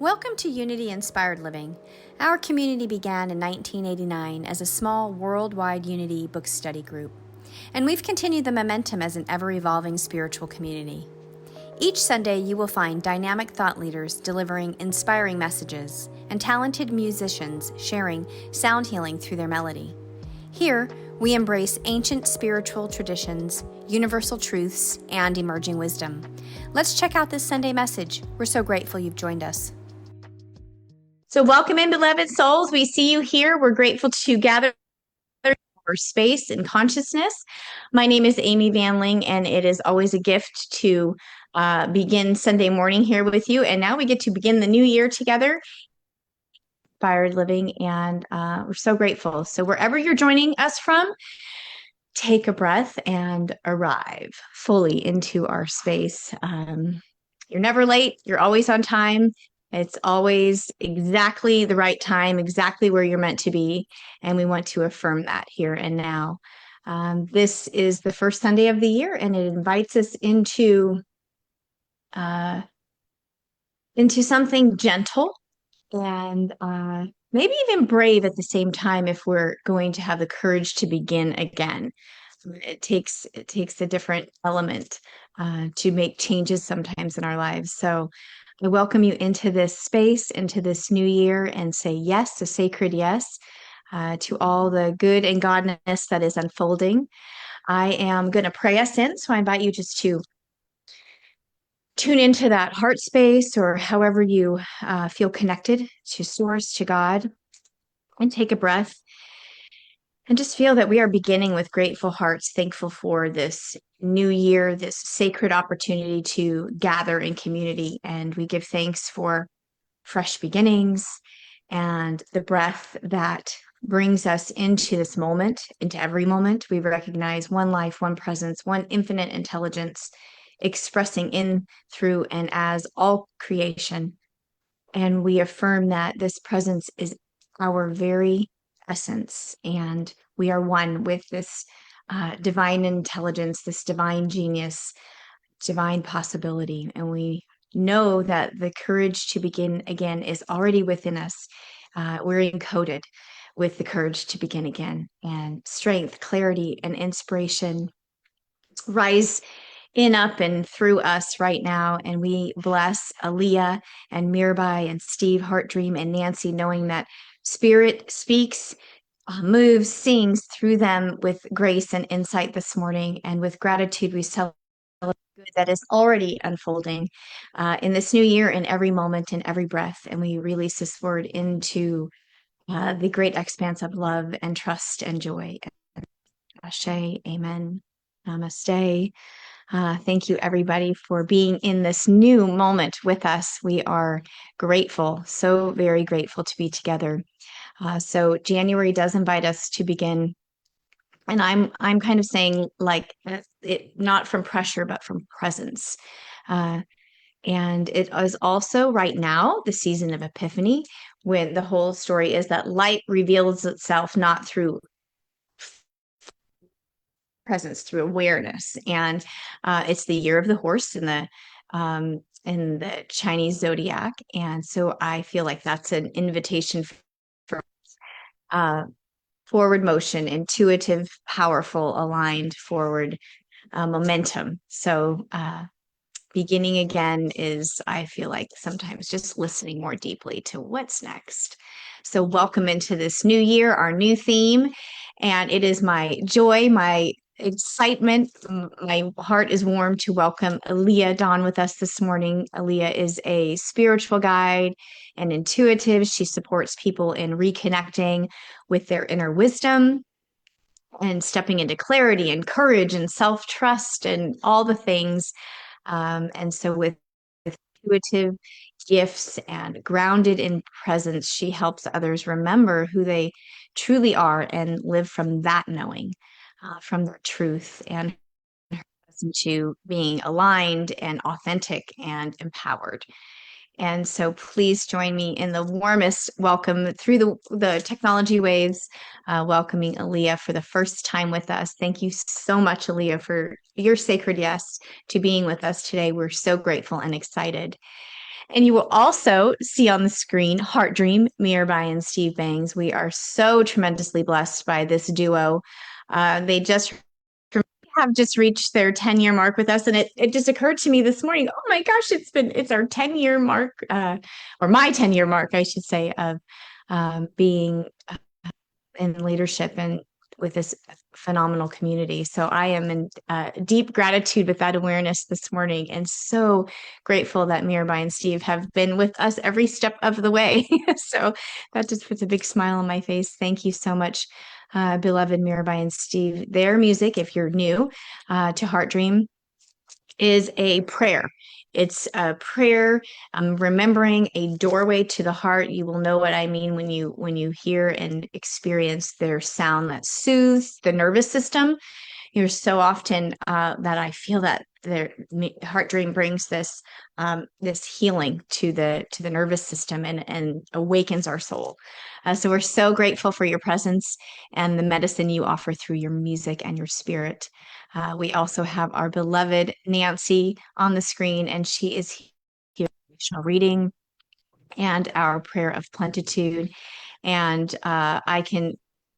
Welcome to Unity Inspired Living. Our community began in 1989 as a small worldwide Unity book study group, and we've continued the momentum as an ever-evolving spiritual community. Each Sunday, you will find dynamic thought leaders delivering inspiring messages and talented musicians sharing sound healing through their melody. Here, we embrace ancient spiritual traditions, universal truths, and emerging wisdom. Let's check out this Sunday message. We're so grateful you've joined us. So welcome in, beloved souls. We see you here. We're grateful to gather for space and consciousness. My name is Amy Vanling, and it is always a gift to begin Sunday morning here with you. And now we get to begin the new year together, Inspired Living, and we're so grateful. So wherever you're joining us from, take a breath and arrive fully into our space. You're never late. You're always on time. It's always exactly the right time, exactly where you're meant to be. And we want to affirm that here and now. This is the first Sunday of the year, and it invites us into something gentle and maybe even brave at the same time if we're going to have the courage to begin again. It takes a different element to make changes sometimes in our lives. So I welcome you into this space, into this new year, and say yes, a sacred yes, to all the good and godness that is unfolding. I am going to pray us in, so I invite you just to tune into that heart space or however you feel connected to Source, to God, and take a breath. And just feel that we are beginning with grateful hearts, thankful for this new year, this sacred opportunity to gather in community. And we give thanks for fresh beginnings and the breath that brings us into this moment, into every moment. We recognize one life, one presence, one infinite intelligence expressing in, through, and as all creation. And we affirm that this presence is our very essence, and we are one with this divine intelligence, this divine genius, divine possibility. And we know that the courage to begin again is already within us. We're encoded with the courage to begin again, and strength, clarity, and inspiration rise in, up, and through us right now. And we bless ALEA and Mirabai and Steve, HEARTDREAM, and Nancy, knowing that Spirit speaks, moves, sings through them with grace and insight this morning. And with gratitude, we celebrate good that is already unfolding in this new year, in every moment, in every breath. And we release this word into the great expanse of love and trust and joy. Ashe, amen, namaste. Thank you, everybody, for being in this new moment with us. We are grateful, so very grateful to be together. So January does invite us to begin, and I'm kind of saying like it not from pressure, but from presence. And it is also right now the season of Epiphany, when the whole story is that light reveals itself not through presence, through awareness. And it's the year of the horse in the Chinese zodiac. And so I feel like that's an invitation for forward motion, intuitive, powerful, aligned forward momentum. So beginning again is, I feel like, sometimes just listening more deeply to what's next. So welcome into this new year, our new theme. And it is my joy, my excitement. My heart is warm to welcome ALEA Dawn with us this morning. ALEA is a spiritual guide and intuitive. She supports people in reconnecting with their inner wisdom and stepping into clarity and courage and self-trust and all the things. And so with intuitive gifts and grounded in presence, she helps others remember who they truly are and live from that knowing, from their truth, and to being aligned and authentic and empowered. And so please join me in the warmest welcome through the technology waves, welcoming ALEA for the first time with us. Thank you so much, ALEA, for your sacred yes to being with us today. We're so grateful and excited. And you will also see on the screen Heart Dream, Mirabai and Steve Bangs. We are so tremendously blessed by this duo. They have just reached their 10-year mark with us. And it just occurred to me this morning, oh my gosh, it's our 10-year mark, or my 10-year mark, I should say, of being in leadership and with this phenomenal community. So I am in deep gratitude with that awareness this morning, and so grateful that Mirabai and Steve have been with us every step of the way. So that just puts a big smile on my face. Thank you so much, beloved Mirabai and Steve. Their music, if you're new to Heart Dream, is a prayer. It's a prayer, remembering a doorway to the heart. You will know what I mean when you hear and experience their sound that soothes the nervous system. You're so often that I feel that the Heart Dream brings this this healing to the nervous system and awakens our soul. So we're so grateful for your presence and the medicine you offer through your music and your spirit. We also have our beloved Nancy on the screen, and she is here for reading and our prayer of plenitude. And I can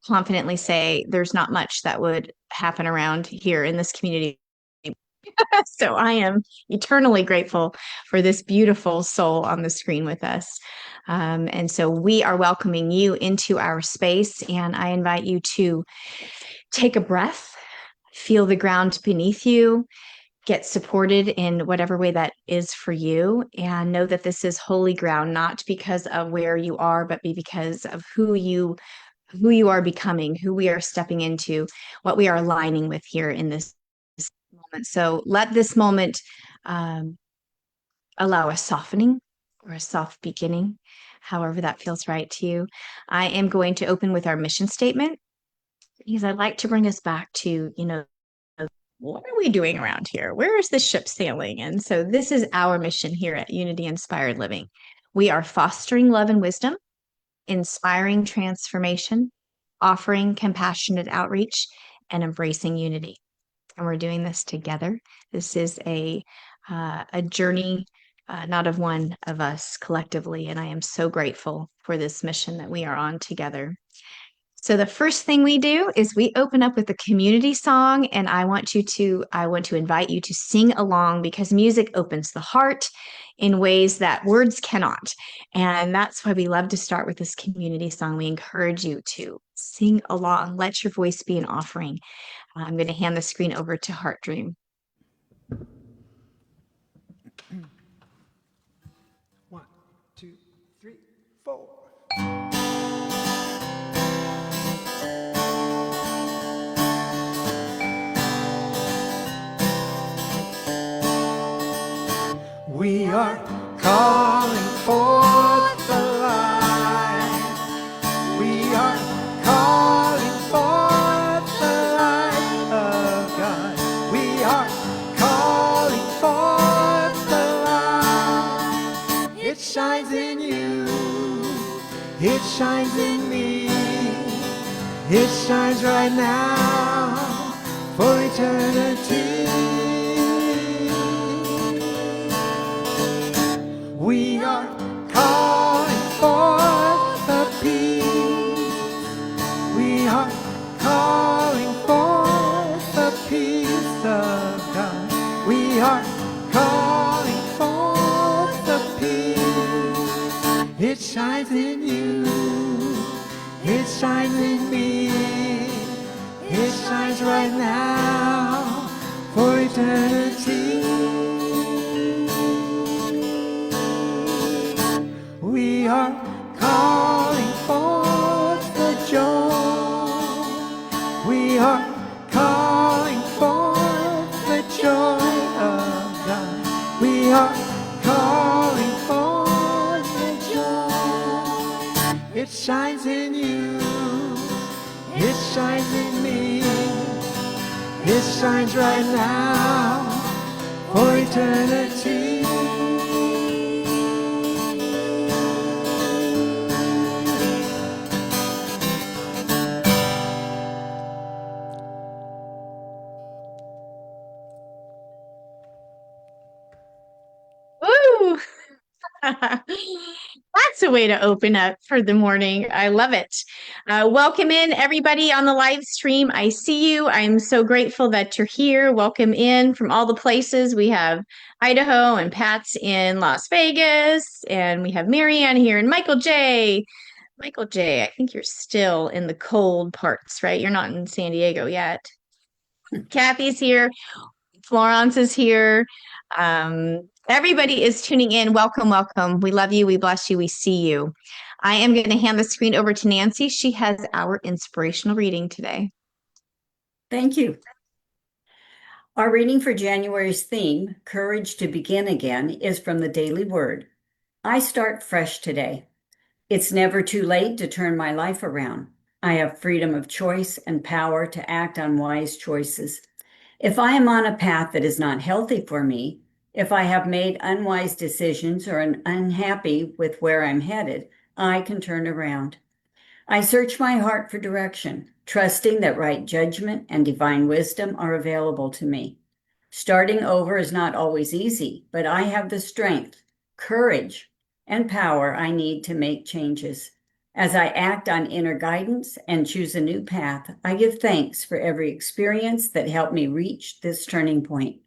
confidently say there's not much that would happen around here in this community. So I am eternally grateful for this beautiful soul on the screen with us. And so we are welcoming you into our space, and I invite you to take a breath, feel the ground beneath you, get supported in whatever way that is for you, and know that this is holy ground, not because of where you are, but because of who you are becoming, who we are stepping into, what we are aligning with here in this moment. So let this moment allow a softening or a soft beginning, however that feels right to you. I am going to open with our mission statement, because I'd like to bring us back to, what are we doing around here? Where is this ship sailing? And so this is our mission here at Unity Inspired Living. We are fostering love and wisdom, inspiring transformation, offering compassionate outreach, and embracing unity. And we're doing this together. This is a journey, not of one of us collectively. And I am so grateful for this mission that we are on together. So the first thing we do is we open up with a community song, and I want to invite you to sing along, because music opens the heart in ways that words cannot. And that's why we love to start with this community song. We encourage you to sing along. Let your voice be an offering. I'm going to hand the screen over to Heart Dream. 1, 2, 3, 4. We are calling forth the light. We are calling forth the light of God. We are calling forth the light. It shines in you. It shines in me. It shines right now for eternity. We are calling forth the peace. We are calling forth the peace of God. We are calling forth the peace. It shines in you. It shines in me. It shines right now for eternity. We are calling forth the joy. We are calling forth the joy of God. We are calling forth the joy. It shines in you. It shines in me. It shines right now for eternity. Woo! That's a way to open up for the morning. I love it. Welcome in everybody on the live stream. I see you. I'm so grateful that you're here. Welcome in from all the places. We have Idaho and Pat's in Las Vegas, and we have Marianne here and Michael J. Michael J., I think you're still in the cold parts, right? You're not in San Diego yet. Kathy's here. Florence is here. Everybody is tuning in. Welcome, welcome. We love you. We bless you. We see you. I am going to hand the screen over to Nancy. She has our inspirational reading today. Thank you. Our reading for January's theme, Courage to Begin Again, is from the Daily Word. I start fresh today. It's never too late to turn my life around. I have freedom of choice and power to act on wise choices. If I am on a path that is not healthy for me, if I have made unwise decisions or am unhappy with where I'm headed, I can turn around. I search my heart for direction, trusting that right judgment and divine wisdom are available to me. Starting over is not always easy, but I have the strength, courage, and power I need to make changes. As I act on inner guidance and choose a new path, I give thanks for every experience that helped me reach this turning point.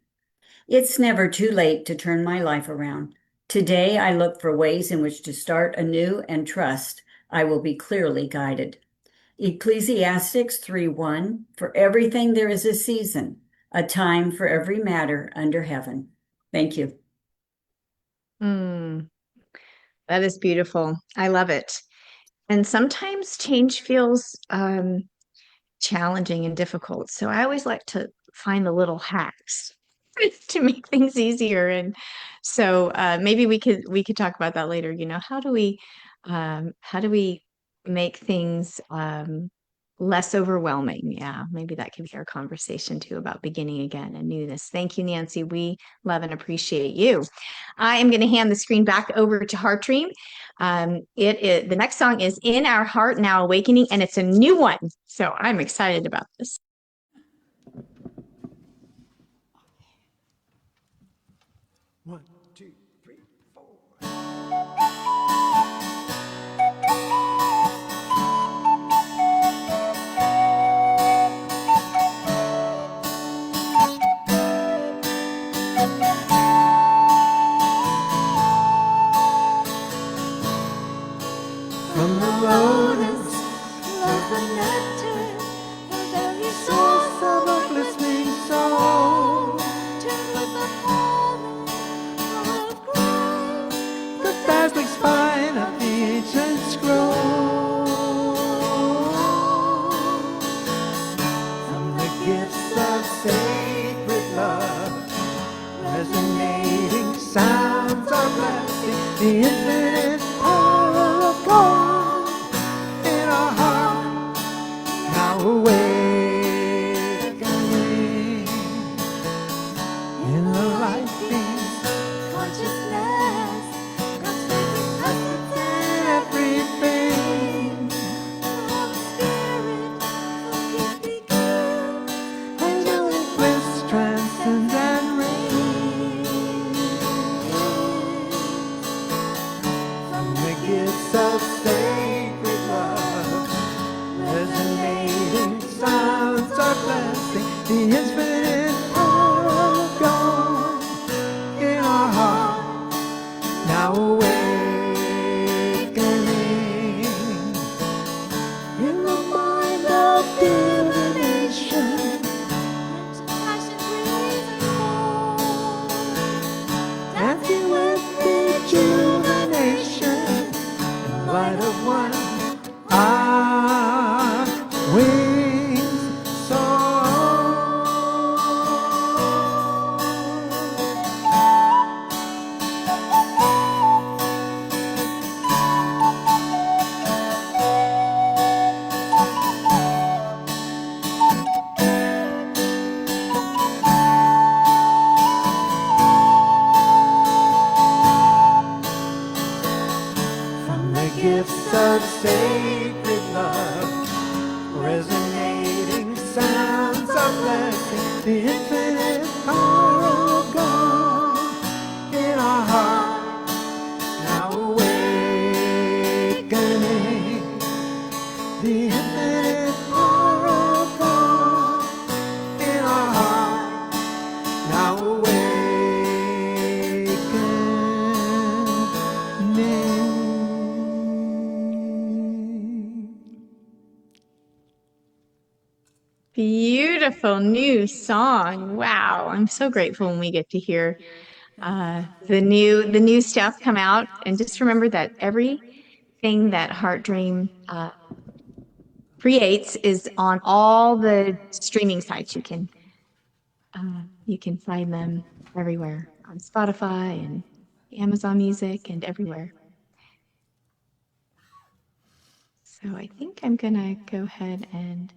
It's never too late to turn my life around. Today, I look for ways in which to start anew and trust I will be clearly guided. Ecclesiastes 3:1, for everything there is a season, a time for every matter under heaven. Thank you. That is beautiful. I love it. And sometimes change feels challenging and difficult. So I always like to find the little hacks to make things easier. And so maybe we could talk about that later. You know, how do we make things less overwhelming? Yeah, maybe that could be our conversation too about beginning again and newness. Thank you, Nancy. We love and appreciate you. I am going to hand the screen back over to HEARTDREAM. The next song is In Our Heart Now Awakening, and it's a new one. So I'm excited about this. One, two, three, four. From the lotus of the nectar, the very source of a glistening soul, turned with the pollen of grace, the dazzling spine of the ancient scroll. From the gifts of sacred love, resonating sounds of blessing, the infinite power of God. Awakening in the light beams, consciousness, God's sacred presence in everything. All the spirit of peace begins, angelic bliss transcends and reigns. From the gifts of sacred love, resonating sounds of blessing, the infinite power of God in our heart, now awakening in the mind of divination. Passion breeze and more, dancing with rejuvenation, and light of one. Wings soar. From the gifts of sacred love, resonating sounds of blessing, the infinite power of God in our heart, now the infinite power of God in our heart now awakening. Beautiful new song. Wow. I'm so grateful when we get to hear the new stuff come out. And just remember that everything that Heart Dream creates is on all the streaming sites. You can find them everywhere on Spotify and Amazon Music and everywhere. So I think I'm gonna go ahead and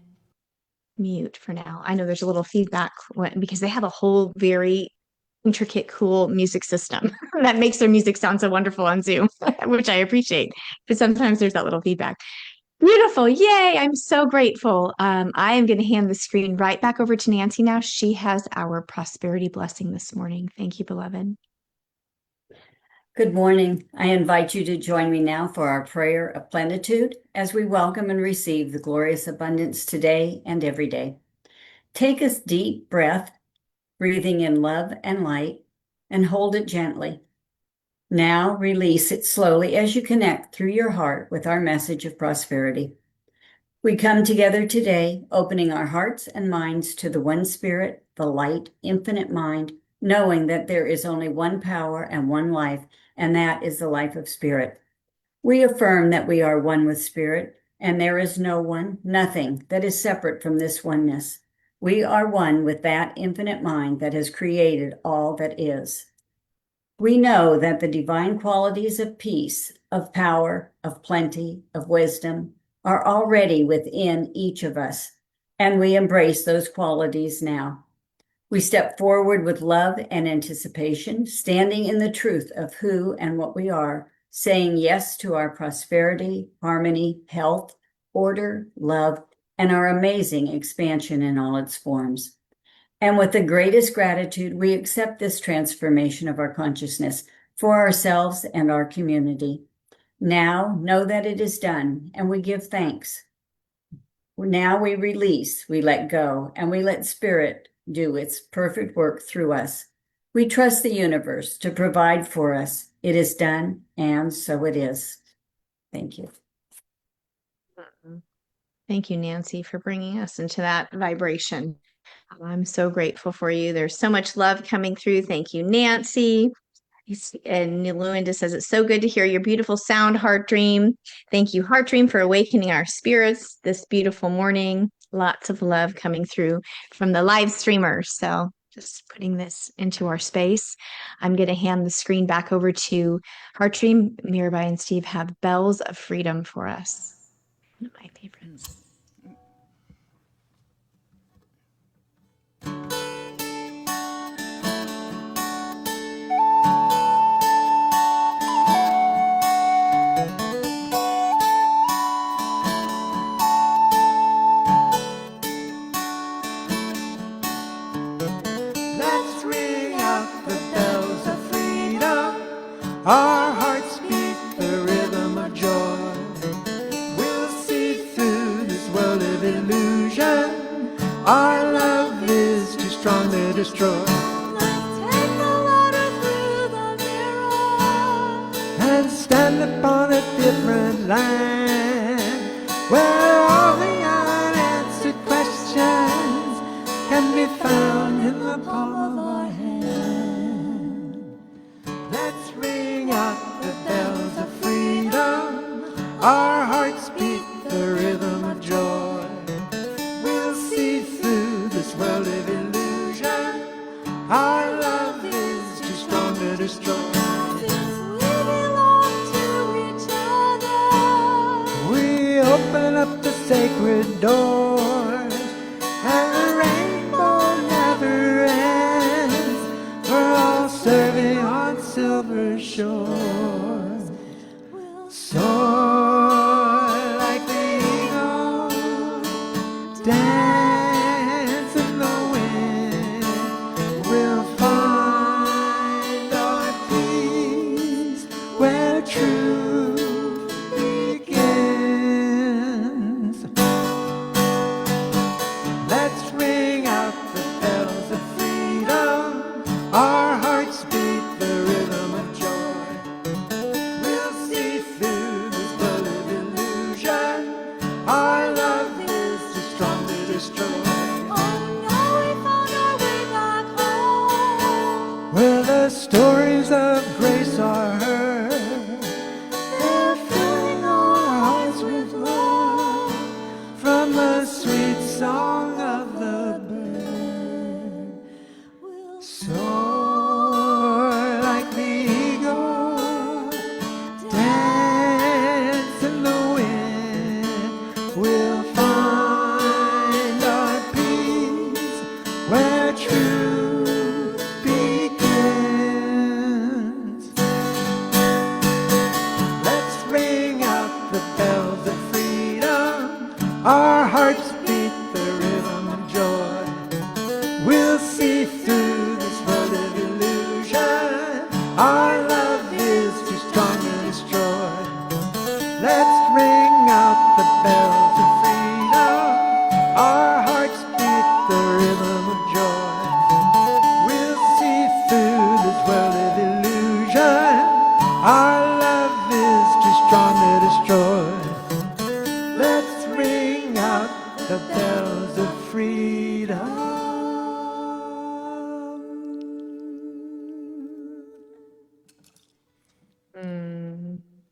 mute for now. I know there's a little feedback because they have a whole very intricate, cool music system that makes their music sound so wonderful on Zoom, which I appreciate. But sometimes there's that little feedback. Beautiful. Yay. I'm so grateful. I am going to hand the screen right back over to Nancy now. She has our prosperity blessing this morning. Thank you, beloved. Good morning. I invite you to join me now for our prayer of plenitude as we welcome and receive the glorious abundance today and every day. Take a deep breath, breathing in love and light, and hold it gently. Now release it slowly as you connect through your heart with our message of prosperity. We come together today, opening our hearts and minds to the one spirit, the light, infinite mind, knowing that there is only one power and one life, and that is the life of spirit. We affirm that we are one with spirit, and there is no one, nothing that is separate from this oneness. We are one with that infinite mind that has created all that is. We know that the divine qualities of peace, of power, of plenty, of wisdom are already within each of us, and we embrace those qualities now. We step forward with love and anticipation, standing in the truth of who and what we are, saying yes to our prosperity, harmony, health, order, love, and our amazing expansion in all its forms. And with the greatest gratitude, we accept this transformation of our consciousness for ourselves and our community. Now, know that it is done, and we give thanks. Now we release, we let go, and we let Spirit do its perfect work through us. We trust the universe to provide for us. It is done, and so it is. Thank you. Thank you, Nancy, for bringing us into that vibration. I'm so grateful for you. There's so much love coming through. Thank you, Nancy. And Luinda says, it's so good to hear your beautiful sound, Heart Dream. Thank you, Heart Dream, for awakening our spirits this beautiful morning. Lots of love coming through from the live streamers. So just putting this into our space. I'm going to hand the screen back over to Heart Dream. Mirabai and Steve have Bells of Freedom for us. One of my favorites. Let's ring out the bells of freedom. Our hearts beat the rhythm of joy. We'll see through this world of illusion. Our love is too strong to destroy. Let's take the water through the mirror And stand upon a different land, where all the unanswered questions can be found in the palm of our hand. Let's ring out the bells of freedom. Our hearts beat the rhythm of joy. We'll see through this world of illusion. Our love is too strong to destroy. since we belong to each other. We open up the sacred doors, and the rainbow never ends. We're all serving on silver shores. We'll Soar like the eagle, dance in the wind. We'll find our peace where truth begins. strongly destroy. Let's ring out the bells of freedom.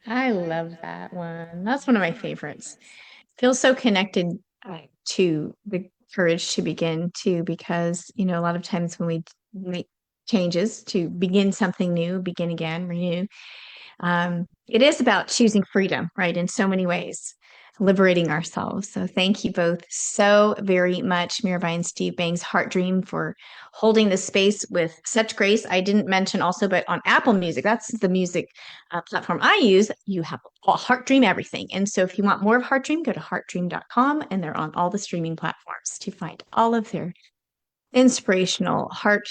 I love that one. That's one of my favorites. Feels so connected to the courage to begin too, because a lot of times when we make changes to begin something new, begin again, renew, it is about choosing freedom, right? In so many ways, liberating ourselves. So thank you both so very much, Mirabai and Steve Bangs, Heart Dream, for holding the space with such grace. I didn't mention also, but on Apple Music, that's the music platform I use, you have Heart Dream everything. And so if you want more of Heart Dream, go to heartdream.com, and they're on all the streaming platforms to find all of their inspirational heart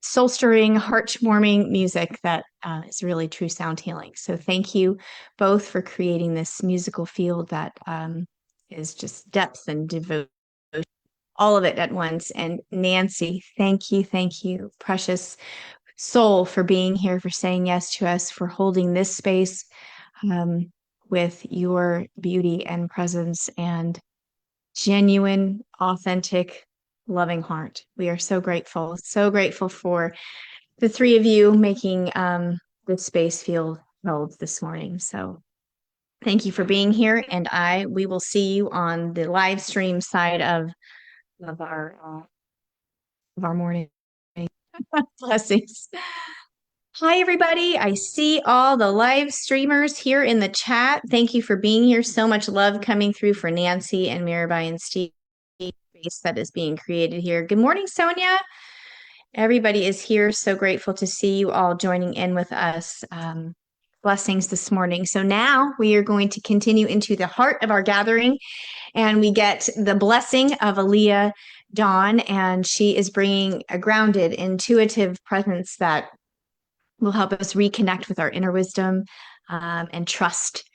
soul stirring, heart warming music that is really true sound healing. So thank you both for creating this musical field that is just depth and devotion, all of it at once. And Nancy, thank you, precious soul, for being here, for saying yes to us, for holding this space with your beauty and presence and genuine, authentic, loving heart. We are so grateful for the three of you making this space feel held this morning. So thank you for being here, and we will see you on the live stream side of our morning. Blessings. Hi, everybody. I see all the live streamers here in the chat. Thank you for being here. So much love coming through for Nancy and Mirabai and Steve. Space that is being created here. Good morning, Sonia. Everybody is here. So grateful to see you all joining in with us. Blessings this morning. So now we are going to continue into the heart of our gathering, and we get the blessing of ALEA Dawn, and she is bringing a grounded, intuitive presence that will help us reconnect with our inner wisdom and trust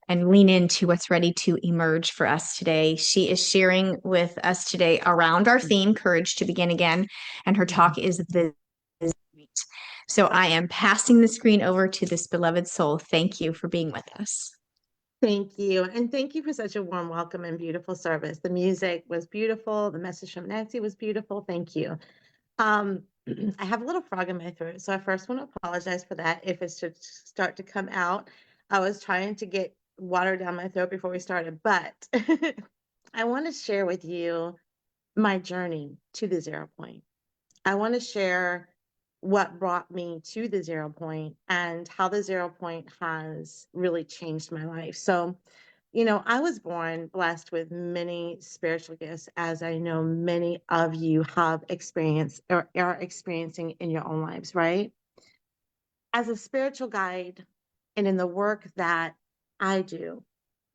and lean into what's ready to emerge for us today. She is sharing with us today around our theme, Courage to Begin Again, and her talk is the So I am passing the screen over to this beloved soul. Thank you for being with us. Thank you. And thank you for such a warm welcome and beautiful service. The music was beautiful. The message from Nancy was beautiful. Thank you. I have a little frog in my throat, so I first want to apologize for that if it should start to come out. I was trying to get water down my throat before we started, but I want to share with you my journey to the 0 point. I want to share what brought me to the 0 point and how the 0 point has really changed my life. So, I was born blessed with many spiritual gifts, as I know many of you have experienced or are experiencing in your own lives, right? As a spiritual guide and in the work that I do,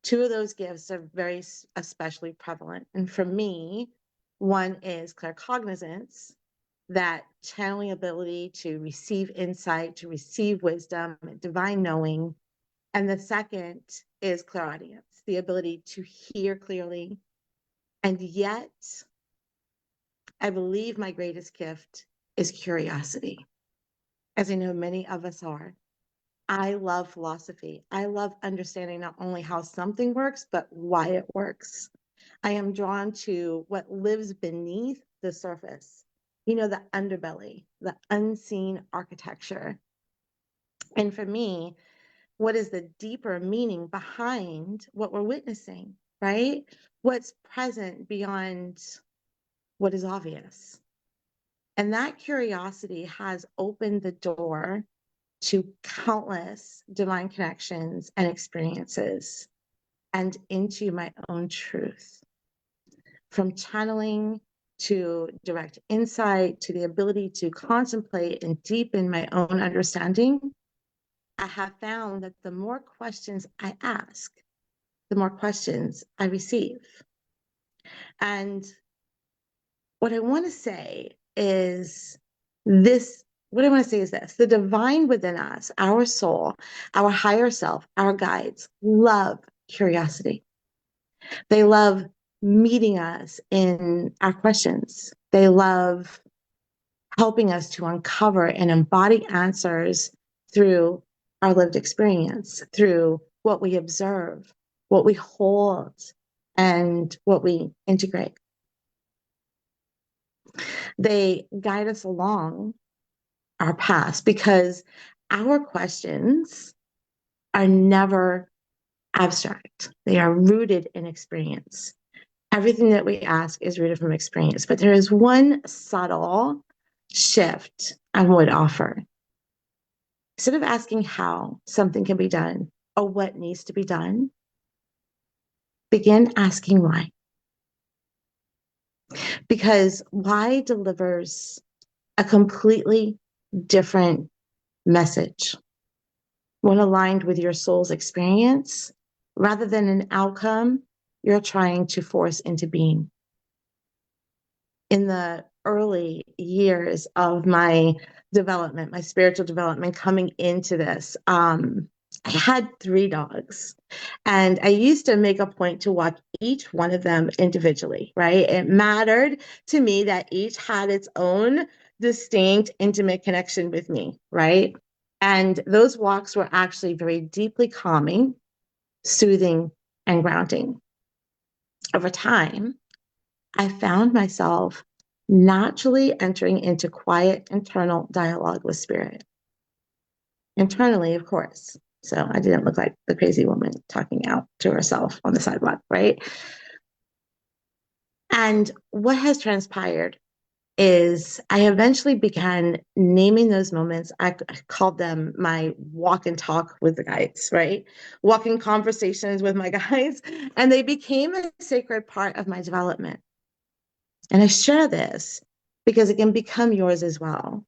two of those gifts are very especially prevalent. And for me, one is claircognizance, that channeling ability to receive insight, to receive wisdom, divine knowing. And the second is clairaudience, the ability to hear clearly. And yet, I believe my greatest gift is curiosity, as I know many of us are. I love philosophy. I love understanding not only how something works, but why it works. I am drawn to what lives beneath the surface, the underbelly, the unseen architecture. And for me, what is the deeper meaning behind what we're witnessing, right? What's present beyond what is obvious. And that curiosity has opened the door to countless divine connections and experiences and into my own truth. From channeling to direct insight to the ability to contemplate and deepen my own understanding, I have found that the more questions I ask, the more questions I receive. And what I want to say is this. What I want to say is this: the divine within us, our soul, our higher self, our guides, love curiosity. They love meeting us in our questions. They love helping us to uncover and embody answers through our lived experience through what we observe, what we hold, and what we integrate. They guide us along our paths because our questions are never abstract. They are rooted in experience. Everything that we ask is rooted from experience, but there is one subtle shift I would offer. Instead of asking how something can be done or what needs to be done, begin asking why. Because why delivers a completely different message, one aligned with your soul's experience, rather than an outcome you're trying to force into being. In the early years of my development, my spiritual development coming into this, I had 3 dogs, and I used to make a point to walk each one of them individually, right? It mattered to me that each had its own distinct, intimate connection with me, right? And those walks were actually very deeply calming, soothing, and grounding. Over time, I found myself naturally entering into quiet internal dialogue with spirit. Internally, of course. So I didn't look like the crazy woman talking out to herself on the sidewalk, right? And what has transpired is I eventually began naming those moments. I called them my walk and talk with the guides, right? Walking conversations with my guides. And they became a sacred part of my development. And I share this because it can become yours as well,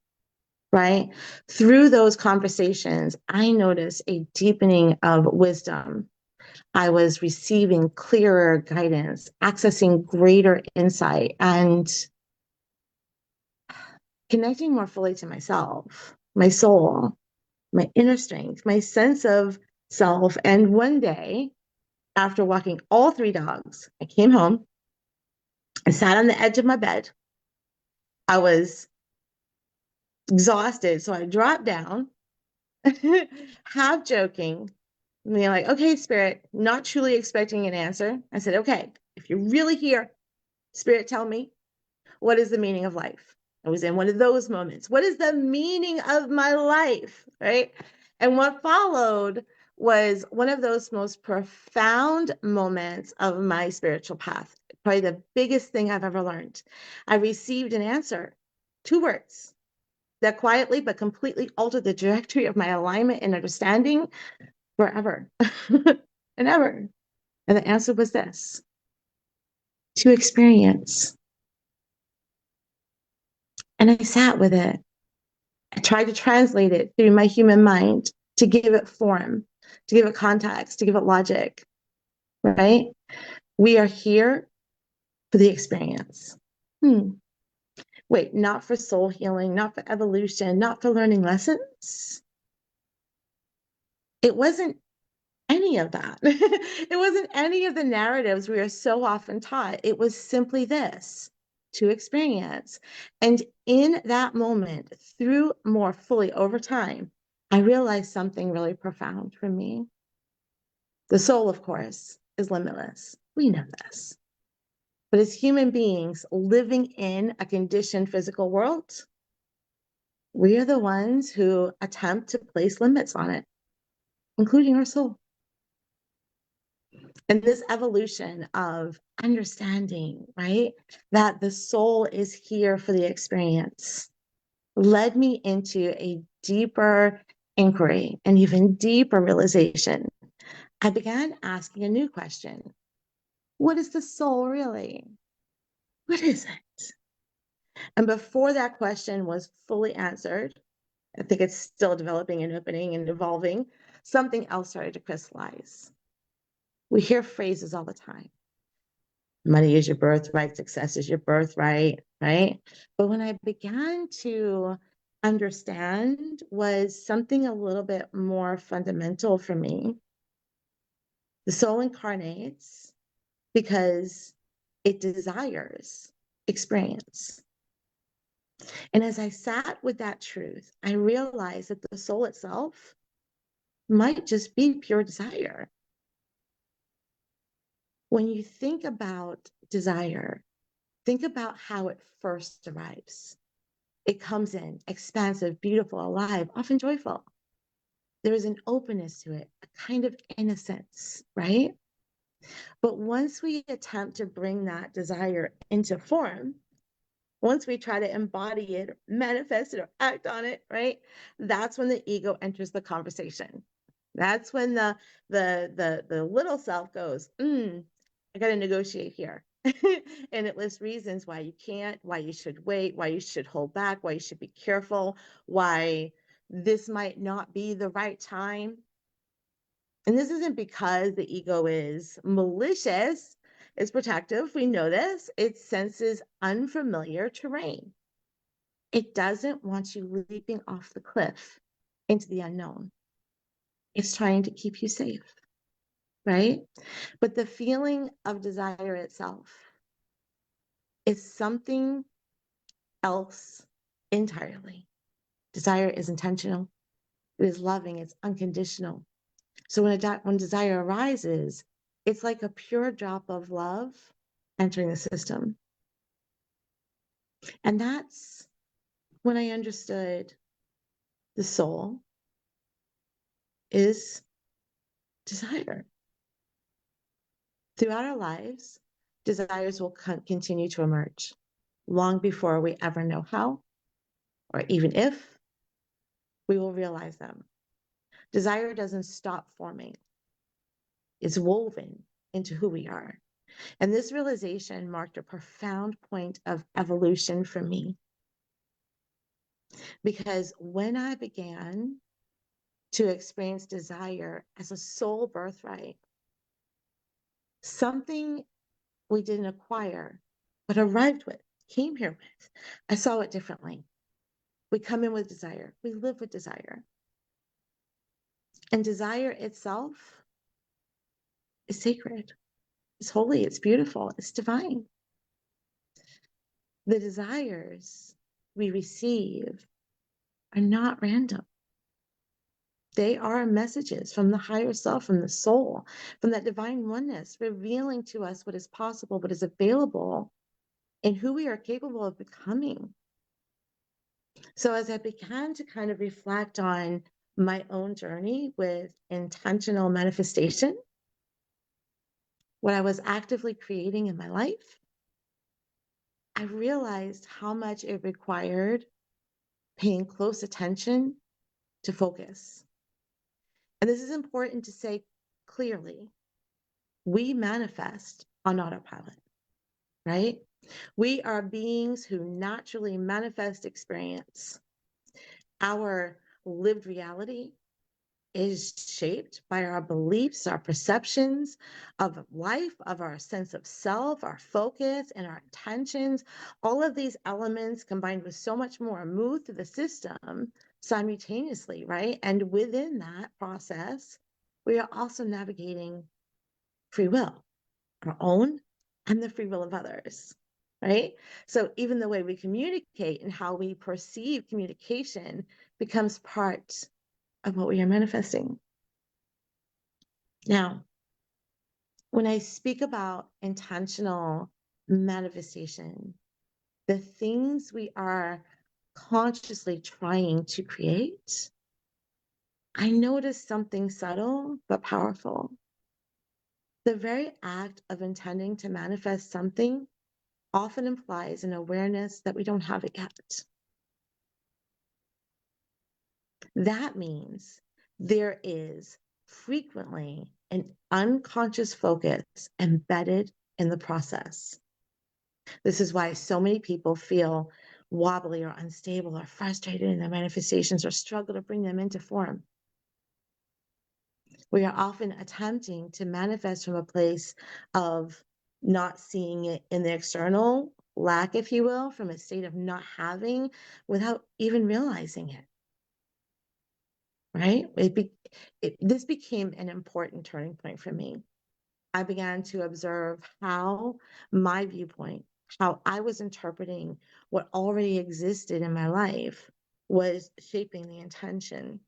right? Through those conversations, I noticed a deepening of wisdom. I was receiving clearer guidance, accessing greater insight, and connecting more fully to myself, my soul, my inner strength, my sense of self. And one day, after walking all 3 dogs, I came home. I sat on the edge of my bed. I was exhausted. So I dropped down, half joking, like, okay, spirit, not truly expecting an answer. I said, okay, if you're really here, spirit, tell me, what is the meaning of life? I was in one of those moments. What is the meaning of my life? Right? And what followed was one of those most profound moments of my spiritual path. Probably the biggest thing I've ever learned. I received an answer, 2 words that quietly but completely altered the trajectory of my alignment and understanding forever and ever. And the answer was this: to experience. And I sat with it. I tried to translate it through my human mind to give it form, to give it context, to give it logic, right? We are here for the experience. Wait, not for soul healing, not for evolution, not for learning lessons. It wasn't any of that. It wasn't any of the narratives we are so often taught. It was simply this: to experience. And in that moment, through more fully over time, I realized something really profound for me. The soul, of course, is limitless. We know this. But as human beings living in a conditioned physical world, we are the ones who attempt to place limits on it, including our soul. And this evolution of understanding, right, that the soul is here for the experience, led me into a deeper inquiry, an even deeper realization. I began asking a new question: what is the soul really? What is it? And before that question was fully answered, I think it's still developing and opening and evolving, something else started to crystallize. We hear phrases all the time. Money is your birthright, success is your birthright, right? But when I began to understand was something a little bit more fundamental for me. The soul incarnates because it desires experience. And as I sat with that truth, I realized that the soul itself might just be pure desire. When you think about desire, think about how it first arrives. It comes in expansive, beautiful, alive, often joyful. There is an openness to it, a kind of innocence, right? But once we attempt to bring that desire into form, once we try to embody it, manifest it, or act on it, right? That's when the ego enters the conversation. That's when the little self goes, I got to negotiate here. And it lists reasons why you can't, why you should wait, why you should hold back, why you should be careful, why this might not be the right time. And this isn't because the ego is malicious, it's protective. We know this. It senses unfamiliar terrain. It doesn't want you leaping off the cliff into the unknown. It's trying to keep you safe, right? But the feeling of desire itself is something else entirely. Desire is intentional, it is loving, it's unconditional. So when desire arises, it's like a pure drop of love entering the system. And that's when I understood the soul is desire. Throughout our lives, desires will continue to emerge long before we ever know how, or even if, we will realize them. Desire doesn't stop forming. It's woven into who we are. And this realization marked a profound point of evolution for me. Because when I began to experience desire as a soul birthright, something we didn't acquire, but arrived with, came here with, I saw it differently. We come in with desire. We live with desire. And desire itself is sacred. It's holy. It's beautiful. It's divine. The desires we receive are not random. They are messages from the higher self, from the soul, from that divine oneness, revealing to us what is possible, what is available, and who we are capable of becoming. So as I began to kind of reflect on my own journey with intentional manifestation, what I was actively creating in my life, I realized how much it required paying close attention to focus. And this is important to say clearly. We manifest on autopilot, right? We are beings who naturally manifest experience. Our lived reality is shaped by our beliefs, our perceptions of life, of our sense of self, our focus, and our intentions. All of these elements combined with so much more move through the system simultaneously, right? And within that process, we are also navigating free will, our own and the free will of others, right? So even the way we communicate and how we perceive communication becomes part of what we are manifesting. Now, when I speak about intentional manifestation, the things we are consciously trying to create, I notice something subtle but powerful. The very act of intending to manifest something often implies an awareness that we don't have it yet. That means there is frequently an unconscious focus embedded in the process. This is why so many people feel wobbly or unstable or frustrated in their manifestations or struggle to bring them into form. We are often attempting to manifest from a place of not seeing it in the external, lack, if you will, from a state of not having without even realizing it. Right? This became an important turning point for me. I began to observe how my viewpoint, how I was interpreting what already existed in my life was shaping the intention,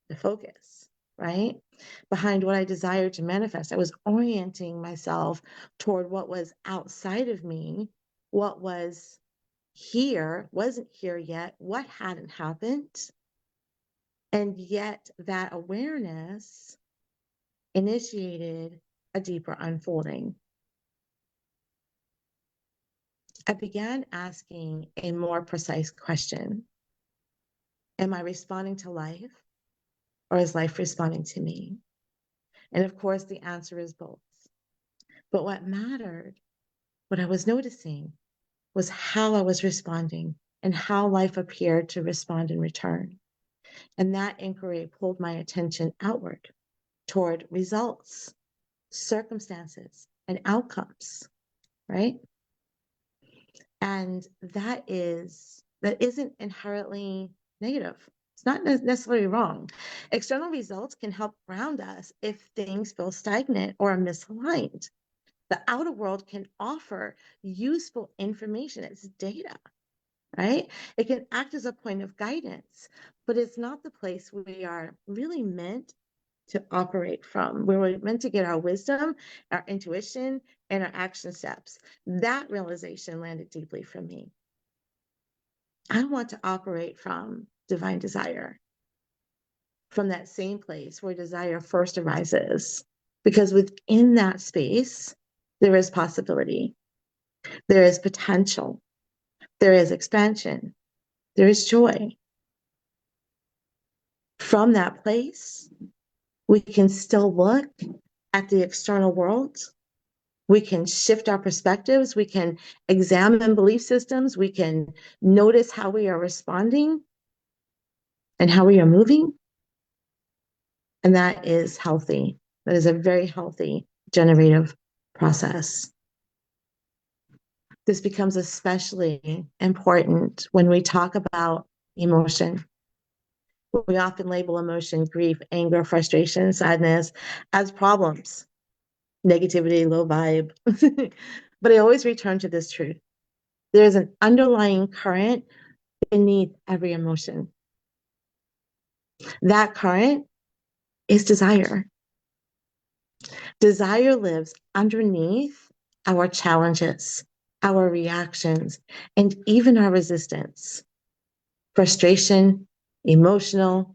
the focus. right? Behind what I desired to manifest. I was orienting myself toward what was outside of me, what was here, wasn't here yet, what hadn't happened. And yet that awareness initiated a deeper unfolding. I began asking a more precise question. Am I responding to life, or is life responding to me? And of course, the answer is both. But what mattered, what I was noticing, was how I was responding and how life appeared to respond in return. And that inquiry pulled my attention outward toward results, circumstances, and outcomes, right? And that isn't inherently negative. It's not necessarily wrong. External results can help ground us if things feel stagnant or misaligned. The outer world can offer useful information. It's data, right? It can act as a point of guidance, but it's not the place we are really meant to operate from. We're meant to get our wisdom, our intuition, and our action steps. That realization landed deeply for me. I want to operate from divine desire, from that same place where desire first arises, because within that space, there is possibility, there is potential, there is expansion, there is joy. From that place, we can still look at the external world. We can shift our perspectives. We can examine belief systems. We can notice how we are responding and how we are moving. And that is healthy. That is a very healthy generative process. This becomes especially important when we talk about emotion. We often label emotion, grief, anger, frustration, sadness as problems, negativity, low vibe. But I always return to this truth. There is an underlying current beneath every emotion. That current is desire. Desire lives underneath our challenges, our reactions, and even our resistance. Frustration, emotional,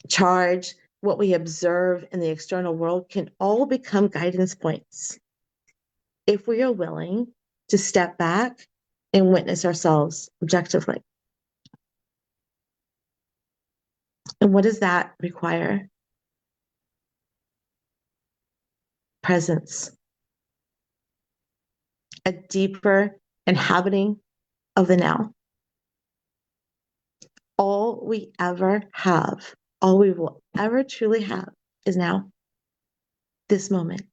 charge, what we observe in the external world can all become guidance points if we are willing to step back and witness ourselves objectively. And what does that require? Presence. A deeper inhabiting of the now. All we ever have, all we will ever truly have is now, this moment.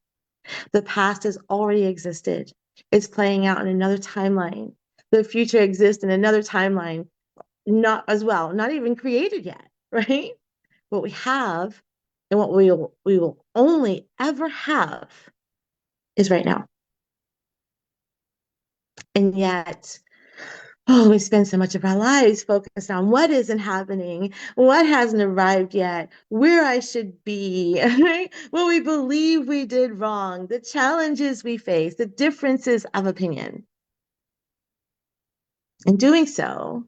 The past has already existed. It's playing out in another timeline. The future exists in another timeline, not as well, not even created yet, right? What we have and what we will only ever have is right now. And yet, we spend so much of our lives focused on what isn't happening, what hasn't arrived yet, where I should be, right? What we believe we did wrong, the challenges we face, the differences of opinion. In doing so,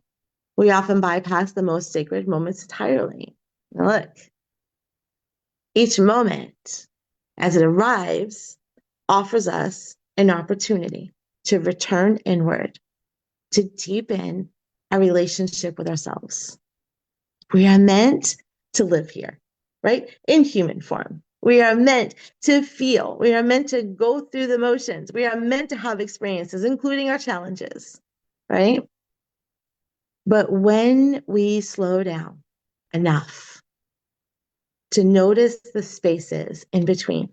we often bypass the most sacred moments entirely. Now look, each moment as it arrives offers us an opportunity to return inward, to deepen our relationship with ourselves. We are meant to live here, right? In human form. We are meant to feel. We are meant to go through the motions. We are meant to have experiences, including our challenges, right? But when we slow down enough to notice the spaces in between,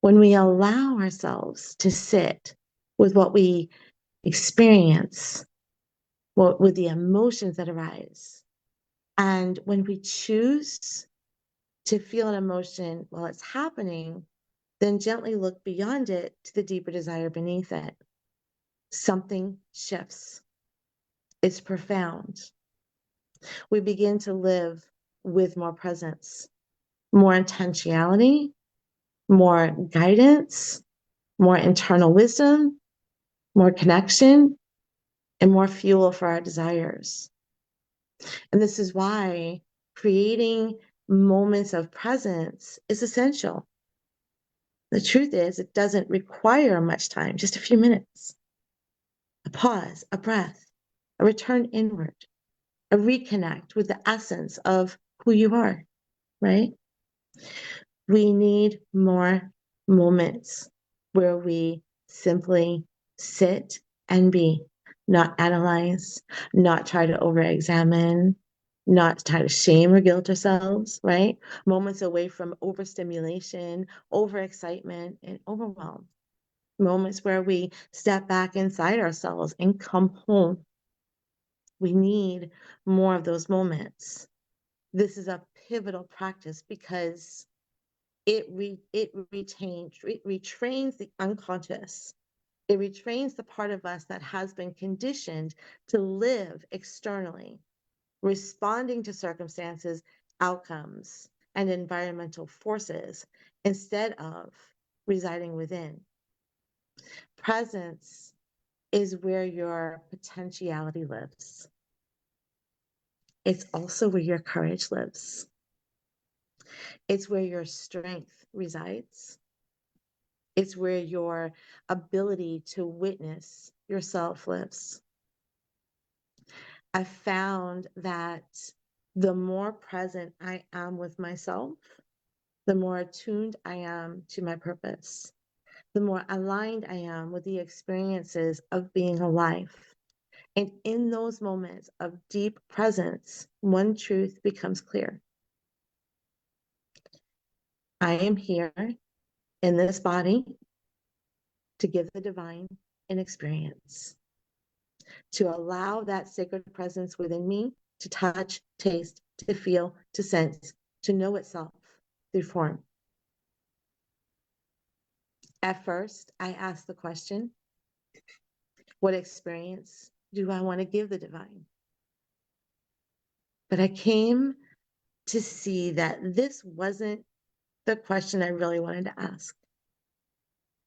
when we allow ourselves to sit with what we experience, with the emotions that arise, and when we choose to feel an emotion while it's happening, then gently look beyond it to the deeper desire beneath it, something shifts. It's profound. We begin to live with more presence. more intentionality, more guidance, more internal wisdom, more connection, and more fuel for our desires. And this is why creating moments of presence is essential. The truth is, it doesn't require much time, just a few minutes. A pause, a breath, a return inward, a reconnect with the essence of who you are, right? We need more moments where we simply sit and be, not analyze, not try to over-examine, not try to shame or guilt ourselves, right? Moments away from overstimulation, overexcitement, and overwhelm. Moments where we step back inside ourselves and come home. We need more of those moments. This is a pivotal practice because it retrains the unconscious. It retrains the part of us that has been conditioned to live externally, responding to circumstances, outcomes, and environmental forces instead of residing within. Presence is where your potentiality lives. It's also where your courage lives. It's where your strength resides. It's where your ability to witness yourself lives. I found that the more present I am with myself, the more attuned I am to my purpose, the more aligned I am with the experiences of being alive. And in those moments of deep presence, one truth becomes clear. I am here in this body to give the divine an experience, to allow that sacred presence within me to touch, taste, to feel, to sense, to know itself through form. At first, I asked the question, what experience do I want to give the divine? But I came to see that this wasn't the question I really wanted to ask.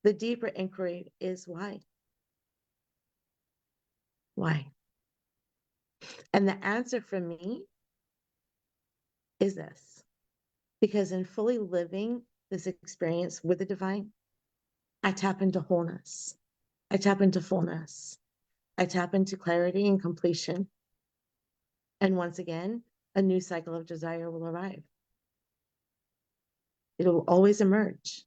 The deeper inquiry is why? Why? And the answer for me is this. Because in fully living this experience with the divine, I tap into wholeness. I tap into fullness. I tap into clarity and completion. And once again, a new cycle of desire will arrive. It'll always emerge.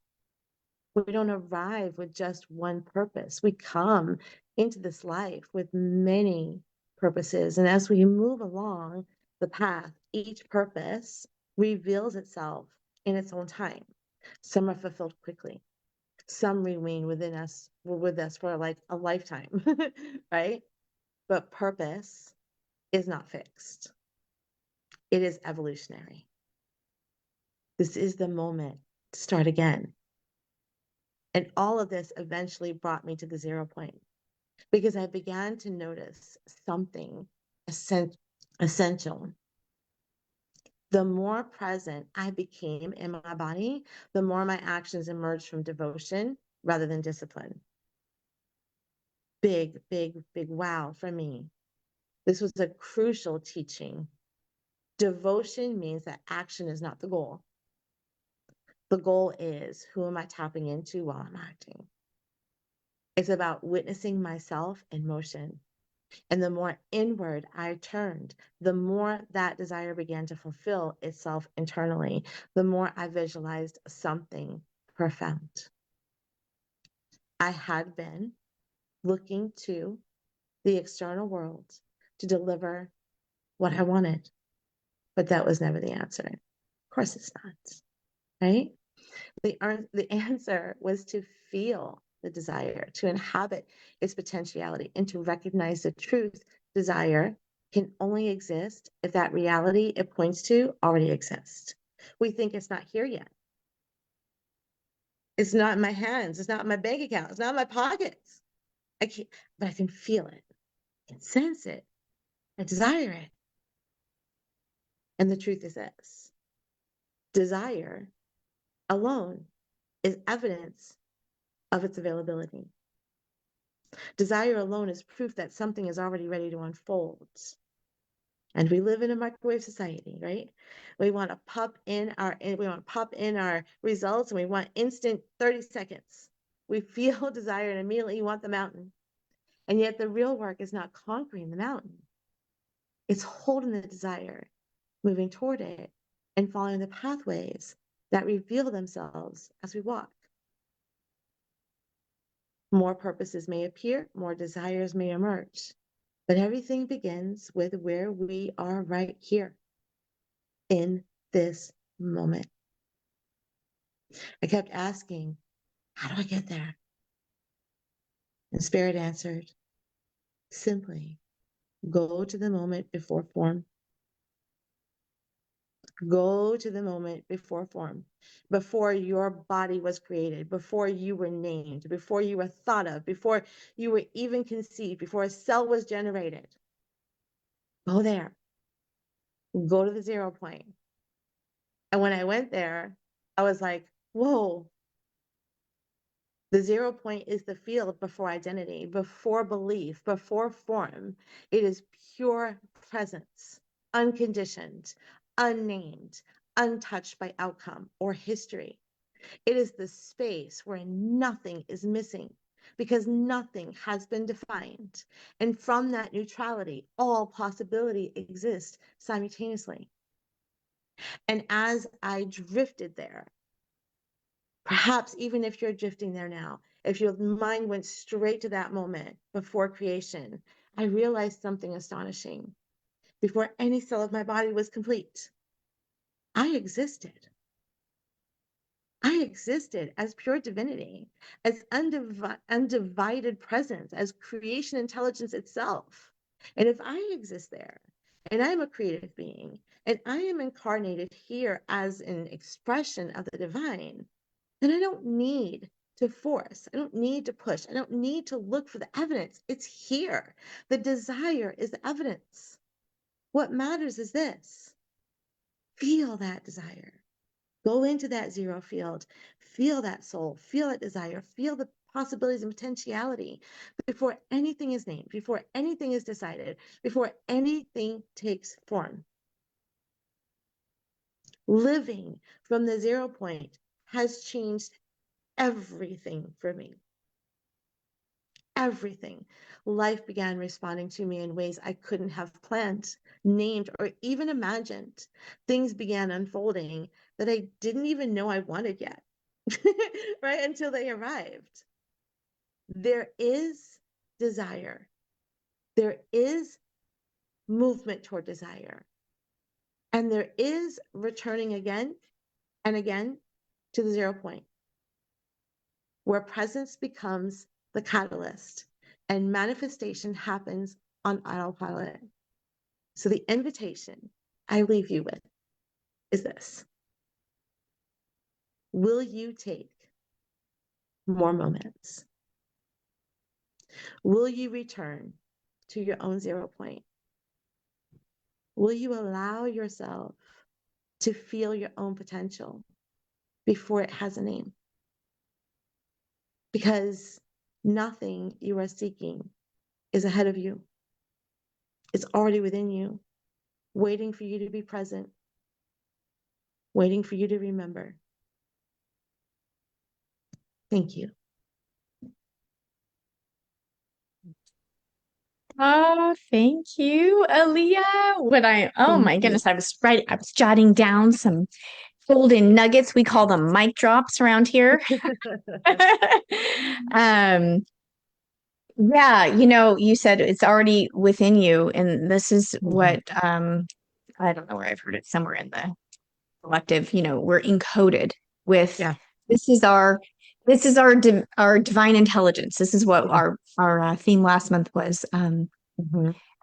We don't arrive with just one purpose. We come into this life with many purposes. And as we move along the path, each purpose reveals itself in its own time. Some are fulfilled quickly. Some remain with us for like a lifetime, right? But purpose is not fixed. It is evolutionary. This is the moment to start again. And all of this eventually brought me to the 0 point because I began to notice something essential. The more present I became in my body, the more my actions emerged from devotion rather than discipline. Big, big, big wow for me. This was a crucial teaching. Devotion means that action is not the goal. The goal is, who am I tapping into while I'm acting? It's about witnessing myself in motion. And the more inward I turned, the more that desire began to fulfill itself internally, the more I visualized something profound. I had been looking to the external world to deliver what I wanted, but that was never the answer. Of course it's not, right? The answer was to feel the desire, to inhabit its potentiality, and to recognize the truth. Desire can only exist if that reality it points to already exists. We think it's not here yet. It's not in my hands. It's not in my bank account. It's not in my pockets. But I can feel it. I can sense it. I desire it. And the truth is this. Desire alone is evidence of its availability. Desire alone is proof that something is already ready to unfold. And we live in a microwave society, right? We want to pop in our results, and we want instant 30 seconds. We feel desire and immediately want the mountain. And yet the real work is not conquering the mountain. It's holding the desire, moving toward it, and following the pathways that reveal themselves as we walk. More purposes may appear, more desires may emerge, but everything begins with where we are right here in this moment. I kept asking, how do I get there? And Spirit answered, simply go to the moment before form. Go to the moment before form, before your body was created, before you were named, before you were thought of, before you were even conceived, before a cell was generated. Go there. Go to the 0 point. And when I went there, I was like, whoa. The 0 point is the field before identity, before belief, before form. It is pure presence, unconditioned, unnamed, untouched by outcome or history. It is the space where nothing is missing because nothing has been defined. And from that neutrality, all possibility exists simultaneously. And as I drifted there, perhaps even if you're drifting there now, if your mind went straight to that moment before creation, I realized something astonishing. Before any cell of my body was complete, I existed. I existed as pure divinity, as undivided presence, as creation intelligence itself. And if I exist there, and I'm a creative being, and I am incarnated here as an expression of the divine, then I don't need to force. I don't need to push. I don't need to look for the evidence. It's here. The desire is the evidence. What matters is this. Feel that desire. Go into that 0 field. Feel that soul. Feel that desire. Feel the possibilities and potentiality before anything is named, before anything is decided, before anything takes form. Living from the 0 point has changed everything for me. Everything. Life began responding to me in ways I couldn't have planned, named, or even imagined. Things began unfolding that I didn't even know I wanted yet, right? Until they arrived. There is desire. There is movement toward desire. And there is returning again and again to the 0 point, where presence becomes the catalyst and manifestation happens on autopilot. So the invitation I leave you with is this. Will you take more moments? Will you return to your own 0 point? Will you allow yourself to feel your own potential before it has a name? Because nothing you are seeking is ahead of you. It's already within you, waiting for you to be present, waiting for you to remember. Thank you. Oh, thank you, ALEA. Oh Thank my you. goodness, I was jotting down some golden nuggets. We call them mic drops around here. um, yeah, you said it's already within you, and this is what I don't know where I've heard it somewhere in the collective, we're encoded with Yeah. this is our divine intelligence. This is what our theme last month was,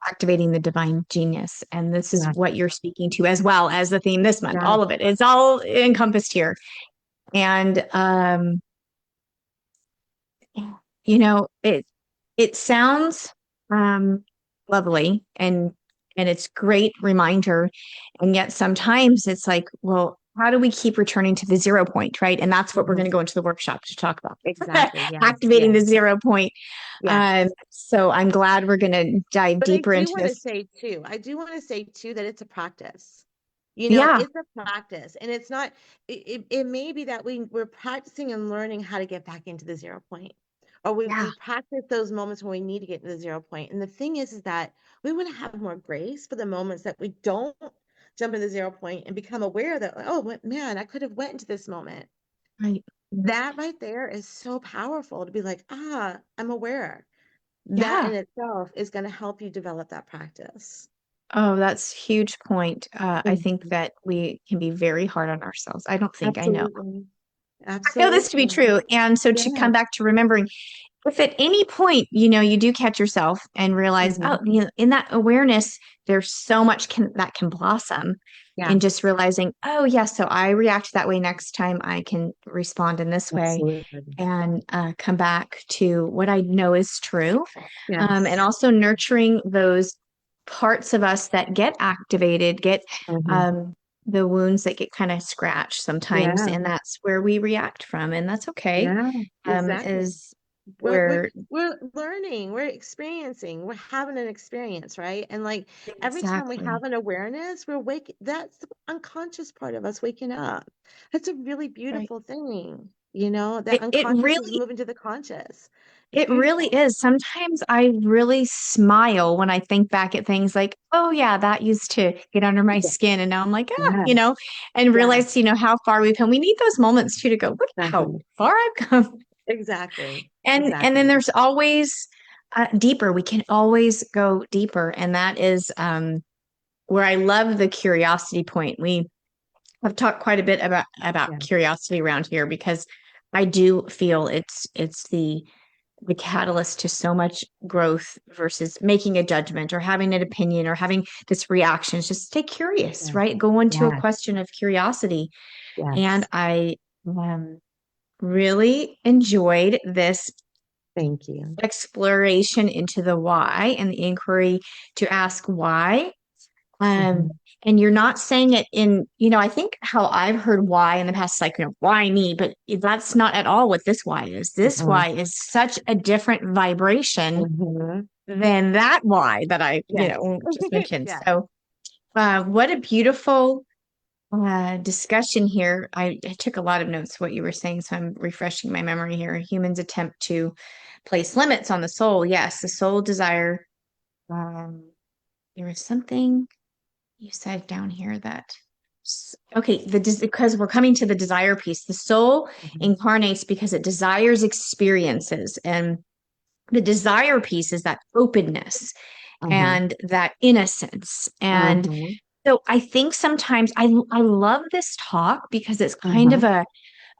activating the divine genius, and this is what you're speaking to, as well as the theme this month. All of it, it's all encompassed here. And it sounds lovely, and it's great reminder, and yet sometimes it's like, well, how do we keep returning to the 0 point, right? And that's what we're going to go into the workshop to talk about. Exactly. Yes. Activating Yes. the 0 point. Yes. So I'm glad we're going to dive But I deeper do into want to this. say too, that it's a practice. You know, Yeah. it's a practice, and it's not, it may be that we're practicing and learning how to get back into the 0 point, or we practice those moments when we need to get to the 0 point. And the thing is that we want to have more grace for the moments that we don't jump in the 0 point and become aware that, oh man, I could have went into this moment. Right. That right there is so powerful to be like, I'm aware. That Yeah. in itself is going to help you develop that practice. Oh, that's a huge point. I think Mhm. that we can be very hard on ourselves. I don't think I know. Absolutely. I know this to be Absolutely. true. And so to Yeah. come back to remembering, if at any point, you do catch yourself and realize, Mhm. in that awareness, there's so much that can blossom Yeah. in just realizing, oh, yeah, so I react that way next time. I can respond in this way Absolutely. and come back to what I know is true. Yes. And also nurturing those parts of us that get activated, get Mhm. the wounds that get kind of scratched sometimes. Yeah. And that's where we react from. And that's okay. Yeah. Exactly. Is We're, we're where we're learning, we're experiencing, we're having an experience, right? And like every time we exactly have an awareness, we're waking, that's the unconscious part of us waking up. That's a really right. beautiful thing, that It unconscious is really moving to the conscious. It's It really beautiful. is. Sometimes I really smile when I think back at things like, oh, yeah, that used to get under my Yeah. skin. And now I'm like, Yes. and Yes. realize, how far we've come. We need those moments too to go, look how Exactly. far I've come. Exactly. And then Exactly. there's always deeper. We can always go deeper. And that is where I love the curiosity point. We have talked quite a bit about Yeah. curiosity around here because I do feel it's the catalyst to so much growth versus making a judgment or having an opinion or having this reaction. It's just stay curious, Yeah. right? Go into a Yes. question of curiosity. And Yes. I really enjoyed this Thank you. exploration into the why and the inquiry to ask why. Um, Mhm. and you're not saying it in, I think how I've heard why in the past, like, why me? But that's not at all what this why is. This Mhm. why is such a different vibration Mhm. than that why that I, Yes. just mentioned. Yes. So, what a beautiful discussion here. I took a lot of notes what you were saying, so I'm refreshing my memory here. Humans attempt to place limits on the soul. Yes, the soul desire. Um, there was something you said down here that okay, because we're coming to the desire piece. The soul Mhm. incarnates because it desires experiences, and the desire piece is that openness Mhm. and that innocence. And Mhm. so I think sometimes I love this talk because it's kind of Mhm.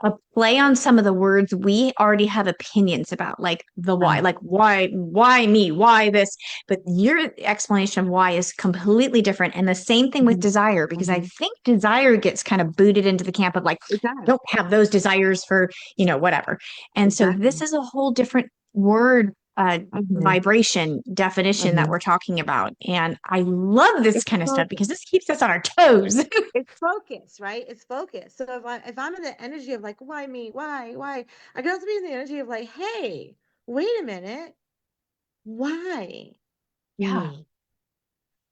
a play on some of the words we already have opinions about, like the why, Right. like why me, why this, but your explanation of why is completely different. And the same thing with Mhm. desire, because I Mhm. think desire gets kind of booted into the camp of like, It does. don't have those desires for, whatever. And so this Exactly. is a whole different word Mhm. vibration definition that Mhm. we're talking about. And I love this It's kind of stuff focus. because this keeps us on our toes. It's focus, right? It's focus. So if I'm in the energy of like, why me? Why? I can also be in the energy of like, hey, wait a minute. Why Yeah. me?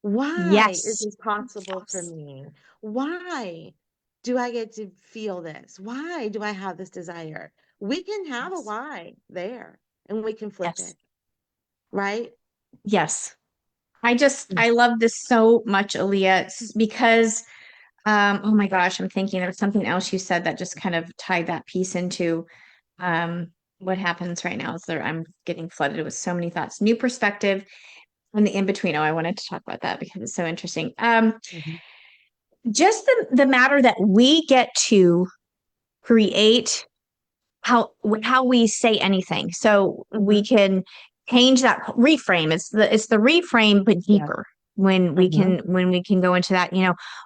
Why is Yes. this possible for Yes. me? Why do I get to feel this? Why do I have this desire? We can have a Yes. why there and we can flip Yes. it, right? Yes. Mm. I love this so much, Aaliyah, because, oh my gosh, I'm thinking there was something else you said that just kind of tied that piece into, what happens right now is I'm getting flooded with so many thoughts, new perspective and the in between. Oh, I wanted to talk about that because it's so interesting. Mhm. Just the matter that we get to create how we say anything. So we Mhm. can change that reframe. It's the reframe, but Yeah. deeper Mhm. when we can go into that,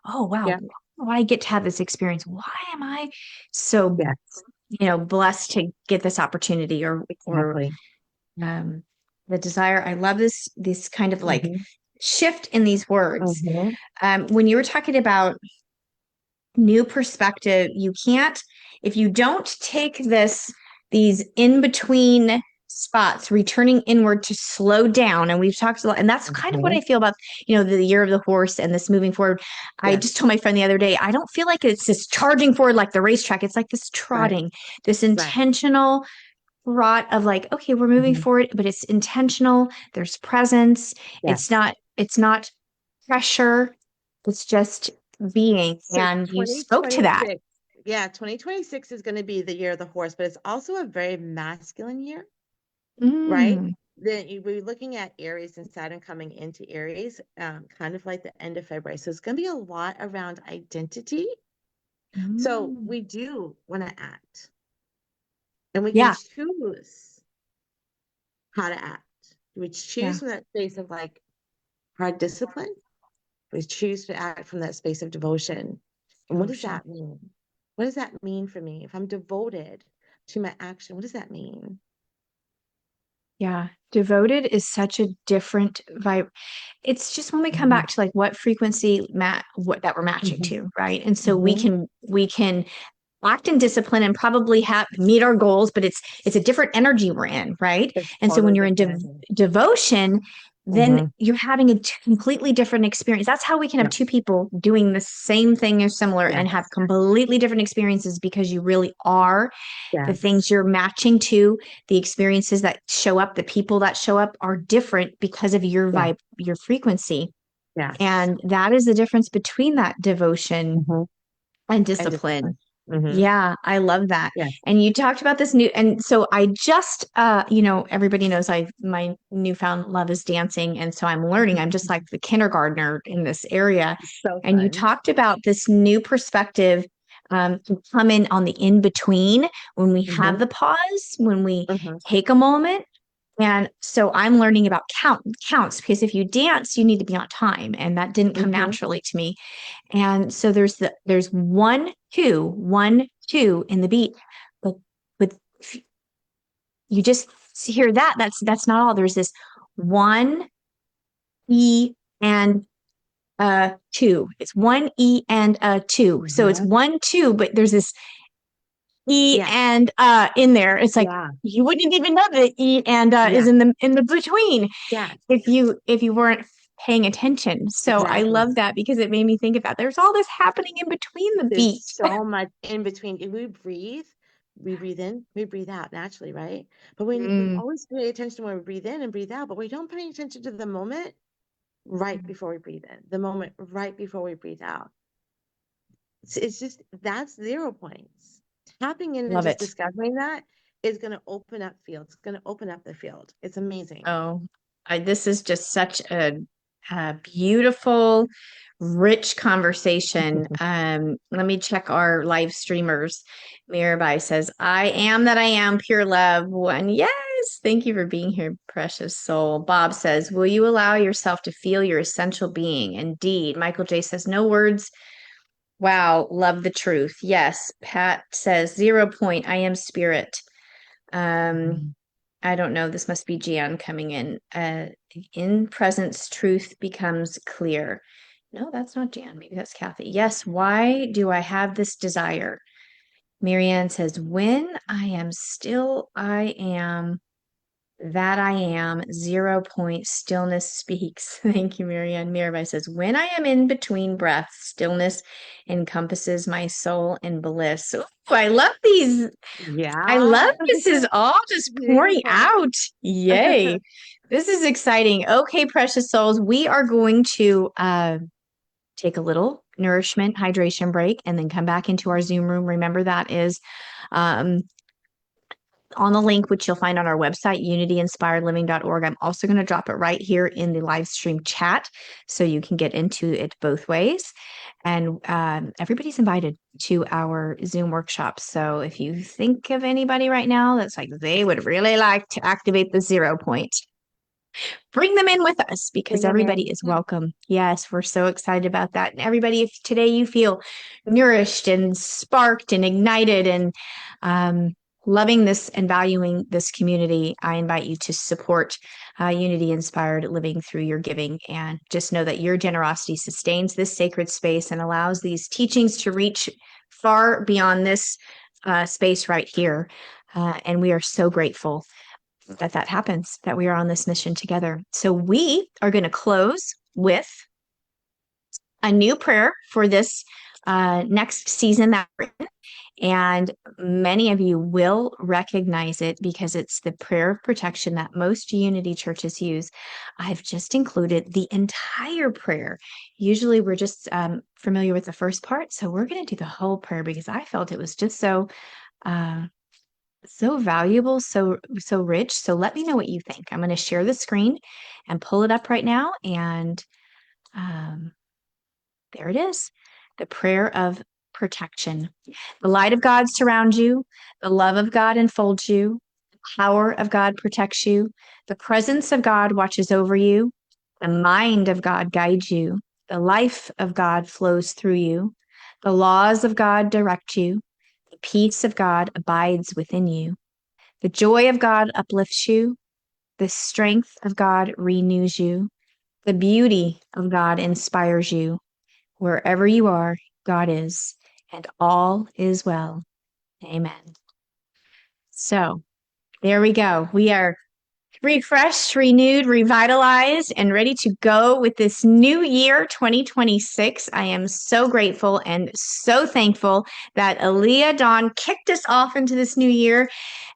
oh wow, Yeah. why I get to have this experience? Why am I so, Yes. blessed to get this opportunity or Exactly. um the desire. I love this kind of like Mhm. shift in these words. Mhm. When you were talking about new perspective. You can't, if you don't take these in between spots, returning inward to slow down. And we've talked a lot, and that's kind of what I feel about, the year of the horse and this moving forward. I just told my friend the other day, I don't feel like it's this charging forward like the racetrack. It's like this trotting, this intentional trot of like, okay, we're moving forward, but it's intentional. There's presence. It's not pressure. It's just being. So And you spoke to that. 2026, yeah, 2026 is going to be the year of the horse, but it's also a very masculine year, right? Then we're looking at Aries and Saturn coming into Aries, kind of like the end of February. So it's going to be a lot around identity. So we do want to act, and we can choose how to act. We choose from that space of like hard discipline. We choose to act from that space of devotion. And what does that mean? What does that mean for me? If I'm devoted to my action, what does that mean? Yeah. Devoted is such a different vibe. It's just when we come back to like what frequency that we're matching to, right? And so we can act in discipline and probably meet our goals, but it's a different energy we're in, right? And so when you're in devotion, then you're having a completely different experience. That's how we can have two people doing the same thing or similar and have completely different experiences, because you really are the things you're matching to, the experiences that show up, the people that show up are different because of your vibe, your frequency. And that is the difference between that devotion and discipline. Yeah, I love that. And you talked about this and so I just, everybody knows my newfound love is dancing. And so I'm learning, I'm just like the kindergartner in this area. And you talked about this new perspective, to come in on the in-between when we have the pause, when we take a moment. And so I'm learning about counts, because if you dance, you need to be on time. And that didn't come naturally to me. And so there's 1, 2, 1, 2 in the beat, but you just hear that. That's not all. There's this 1 E and 2. It's 1 E and 2. So it's 1, 2, but there's this E and in there. It's like you wouldn't even know that E and is in the between. If you weren't paying attention. So I love that, because it made me think about there's all this happening in between the beats. So much in between. If we breathe in, we breathe out naturally, right? But we always pay attention when we breathe in and breathe out, but we don't pay attention to the moment right before we breathe in, the moment right before we breathe out. It's just, that's 0 points. Tapping in and just discovering that is going to open up fields. It's going to open up the field. It's amazing. Oh, this is just such a beautiful, rich conversation. Let me check our live streamers. Mirabai says, I am that I am, pure love. One, yes. Thank you for being here, precious soul. Bob says, will you allow yourself to feel your essential being? Indeed. Michael J says, no words. Wow, love the truth. Yes. Pat says, 0 point. I am spirit. I don't know. This must be Jan coming in. In presence, truth becomes clear. No, that's not Jan. Maybe that's Kathy. Yes. Why do I have this desire? Marianne says, when I am still, I am that I am. 0 point. Stillness speaks. Thank you, Marianne. Mirabai says, when I am in between breaths, stillness encompasses my soul in bliss. Ooh, I love these. I love this is all just pouring out. Yay. This is exciting. Okay, precious souls, we are going to take a little nourishment hydration break and then come back into our Zoom room. Remember, that is on the link, which you'll find on our website, unityinspiredliving.org. I'm also going to drop it right here in the live stream chat, so you can get into it both ways. And everybody's invited to our Zoom workshops. So if you think of anybody right now that's like they would really like to activate the 0 point, bring them in with us, because everybody is welcome. Yes, we're so excited about that. And everybody, if today you feel nourished and sparked and ignited and loving this and valuing this community, I invite you to support Unity Inspired Living through your giving. And just know that your generosity sustains this sacred space and allows these teachings to reach far beyond this space right here. And we are so grateful that that happens, that we are on this mission together. So we are going to close with a new prayer for this next season that we're in. And many of you will recognize it because it's the prayer of protection that most Unity churches use. I've just included the entire prayer. Usually we're just familiar with the first part. So we're going to do the whole prayer because I felt it was just so valuable, so rich. So let me know what you think. I'm going to share the screen and pull it up right now. And there it is, the prayer of protection. The light of God surrounds you. The love of God enfolds you. The power of God protects you. The presence of God watches over you. The mind of God guides you. The life of God flows through you. The laws of God direct you. The peace of God abides within you. The joy of God uplifts you. The strength of God renews you. The beauty of God inspires you. Wherever you are, God is, and all is well. Amen. So there we go. We are refreshed, renewed, revitalized, and ready to go with this new year, 2026. I am so grateful and so thankful that ALEA Dawn kicked us off into this new year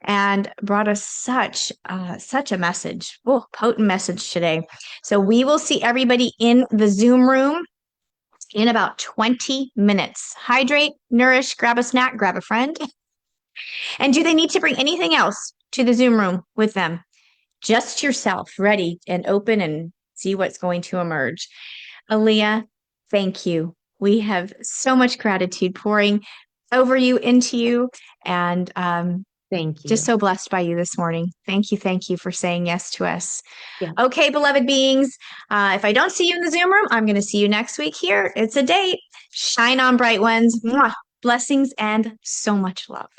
and brought us such a message, potent message today. So we will see everybody in the Zoom room in about 20 minutes. Hydrate, nourish, grab a snack, grab a friend. And do they need to bring anything else to the Zoom room with them? Just yourself, ready and open and see what's going to emerge. ALEA, thank you. We have so much gratitude pouring over you, into you, and Thank you. just so blessed by you this morning. Thank you for saying yes to us. Yeah. Okay, beloved beings, if I don't see you in the Zoom room, I'm going to see you next week here. It's a date. Shine on, bright ones. Mwah. Blessings and so much love.